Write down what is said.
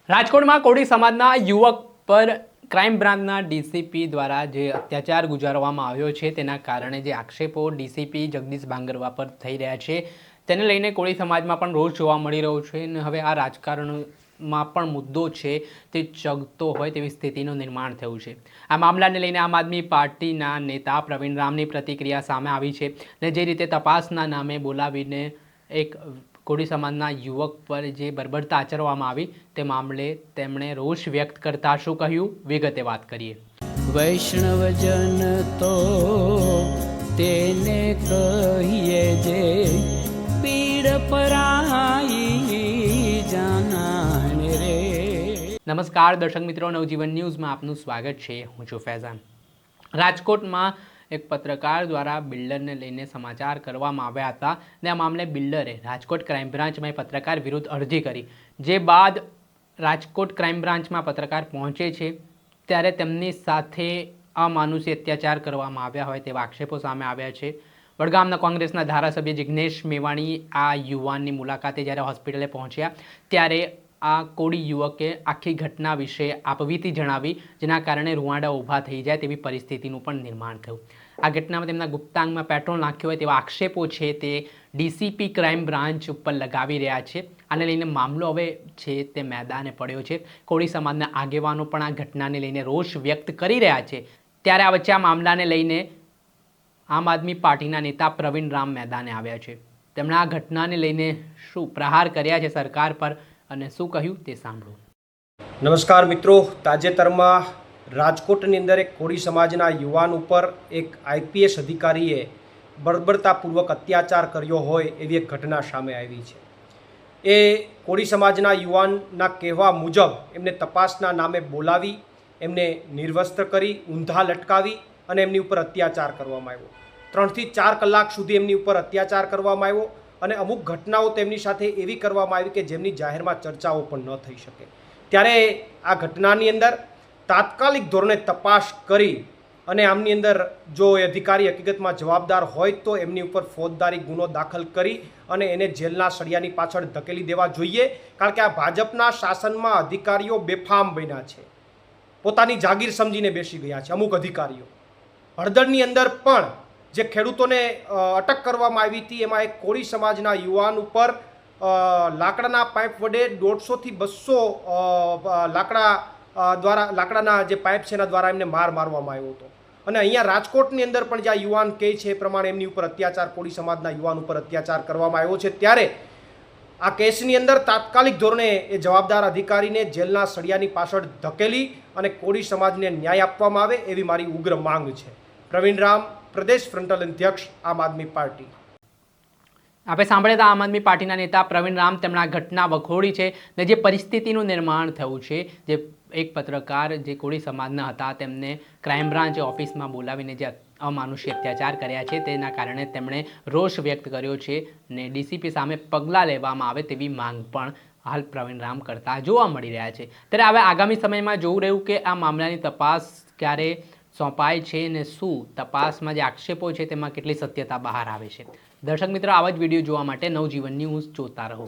રાજકોટમાં કોળી સમાજના યુવક પર ક્રાઇમ બ્રાન્ચના ડીસીપી દ્વારા જે અત્યાચાર ગુજારવામાં આવ્યો છે તેના કારણે જે આક્ષેપો ડીસીપી જગદીશ બાંગરવા પર થઈ રહ્યા છે તેને લઈને કોળી સમાજમાં પણ રોષ જોવા મળી રહ્યો છે અને હવે આ રાજકારણમાં પણ મુદ્દો છે તે ચગતો હોય તેવી સ્થિતિનું નિર્માણ થયું છે। આ મામલાને લઈને આમ આદમી પાર્ટીના નેતા પ્રવીણ રામની પ્રતિક્રિયા સામે આવી છે અને જે રીતે તપાસના નામે બોલાવીને એક કોળી સમાજના યુવક પર જે બર્બરતા આચરવામાં આવી તે મામલે તેમણે રોષ વ્યક્ત કરતા શું કહ્યું વિગતે વાત કરીએ। વૈષ્ણવજન તો તેને કહીએ જે પીડ પરાઈ જાનાને રે। નમસ્કાર દર્શક મિત્રો, નવજીવન ન્યૂઝમાં આપનું સ્વાગત છે। હું છું ફૈઝાન। રાજકોટમાં એક પત્રકાર દ્વારા બિલ્ડરને લઈને સમાચાર કરવામાં આવ્યા હતા અને આ મામલે બિલ્ડરે રાજકોટ ક્રાઇમ બ્રાન્ચમાં પત્રકાર વિરુદ્ધ અરજી કરી। જે બાદ રાજકોટ ક્રાઇમ બ્રાન્ચમાં પત્રકાર પહોંચે છે ત્યારે તેમની સાથે અમાનુષી અત્યાચાર કરવામાં આવ્યા હોય તેવા આક્ષેપો સામે આવ્યા છે। વડગામના કોંગ્રેસના ધારાસભ્ય જિગ્નેશ મેવાણી આ યુવાનની મુલાકાતે જ્યારે હોસ્પિટલે પહોંચ્યા ત્યારે આ કોળી યુવકે આખી ઘટના વિશે આપવીતી જણાવી, જેના કારણે રૂવાડા ઊભા થઈ જાય તેવી પરિસ્થિતિનું પણ નિર્માણ થયું। આ ઘટનામાં તેમના ગુપ્તાંગમાં પેટ્રોલ નાખ્યો હોય તેવા આક્ષેપો છે તે ડીસીપી ક્રાઇમ બ્રાન્ચ ઉપર લગાવી રહ્યા છે। આને લઈને મામલો હવે છે તે મેદાને પડ્યો છે। કોળી સમાજના આગેવાનો પણ આ ઘટનાને લઈને રોષ વ્યક્ત કરી રહ્યા છે। ત્યારે આ વચ્ચે આ મામલાને લઈને આમ આદમી પાર્ટીના નેતા પ્રવીણ રામ મેદાને આવ્યા છે। તેમણે આ ઘટનાને લઈને શું પ્રહાર કર્યા છે સરકાર પર અને શું કહ્યું તે સાંભળો। નમસ્કાર મિત્રો, તાજેતરમાં રાજકોટની અંદર એક કોળી સમાજના યુવાન ઉપર એક આઈપીએસ અધિકારીએ બર્બરતાપૂર્વક અત્યાચાર કર્યો હોય એવી એક ઘટના સામે આવી છે। એ કોળી સમાજના યુવાનના કહેવા મુજબ એમને તપાસના નામે બોલાવી એમને નિર્વસ્ત્ર કરી ઊંધા લટકાવી અને એમની ઉપર અત્યાચાર કરવામાં આવ્યો। 3 થી 4 કલાક સુધી એમની ઉપર અત્યાચાર કરવામાં આવ્યો અને અમુક ઘટનાઓ તેમની સાથે એવી કરવામાં આવી કે જેમની જાહેરમાં ચર્ચાઓ પણ ન થઈ શકે। ત્યારે આ ઘટનાની અંદર તાત્કાલિક ધોરણે તપાસ કરી અને આમની અંદર જો એ અધિકારી હકીકતમાં જવાબદાર હોય તો એમની ઉપર ફોજદારી ગુનો દાખલ કરી અને એને જેલના સળિયાની પાછળ ધકેલી દેવા જોઈએ। કારણ કે આ ભાજપના શાસનમાં અધિકારીઓ બેફામ બન્યા છે, પોતાની જાગીર સમજીને બેસી ગયા છે। અમુક અધિકારીઓ હળદરની અંદર પણ જે ખેડૂતોને અટક કરવામાં આવી હતી એમાં એક કોળી સમાજના યુવાન ઉપર લાકડાના પાઇપ વડે 150 થી 200 લાકડાના જે પાઇપ છે એના દ્વારા એમને મારવામાં આવ્યો હતો। અને અહીંયા રાજકોટની અંદર પણ જે યુવાન કહે છે એ પ્રમાણે એમની ઉપર અત્યાચાર, કોળી સમાજના યુવાન ઉપર અત્યાચાર કરવામાં આવ્યો છે। ત્યારે આ કેસની અંદર તાત્કાલિક ધોરણે એ જવાબદાર અધિકારીને જેલના સળિયાની પાછળ ધકેલી અને કોળી સમાજને ન્યાય આપવામાં આવે એવી મારી ઉગ્ર માંગ છે। પ્રવીણ રામ, પ્રદેશ ફ્રન્ટલ અધ્યક્ષ, આમ આદમી પાર્ટી। આપણે સાંભળ્યા હતા આમ આદમી પાર્ટીના નેતા પ્રવીણ રામ। તેમણે આ ઘટના વખોડી છે ને જે પરિસ્થિતિનું નિર્માણ થયું છે, જે એક પત્રકાર જે કોળી સમાજના હતા તેમને ક્રાઇમ બ્રાન્ચ ઓફિસમાં બોલાવીને જે અમાનુષી અત્યાચાર કર્યા છે તેના કારણે તેમણે રોષ વ્યક્ત કર્યો છે ને ડીસીપી સામે પગલાં લેવામાં આવે તેવી માંગ પણ હાલ પ્રવીણ રામ કરતા જોવા મળી રહ્યા છે। ત્યારે હવે આગામી સમયમાં જોવું રહ્યું કે આ મામલાની તપાસ ક્યારે સોંપાય છે ને શું તપાસમાં જે આક્ષેપો છે તેમાં કેટલી સત્યતા બહાર આવે છે। દર્શક મિત્રો, આવા જ વિડીયો જોવા માટે નવજીવન ન્યૂઝ જોતા રહો।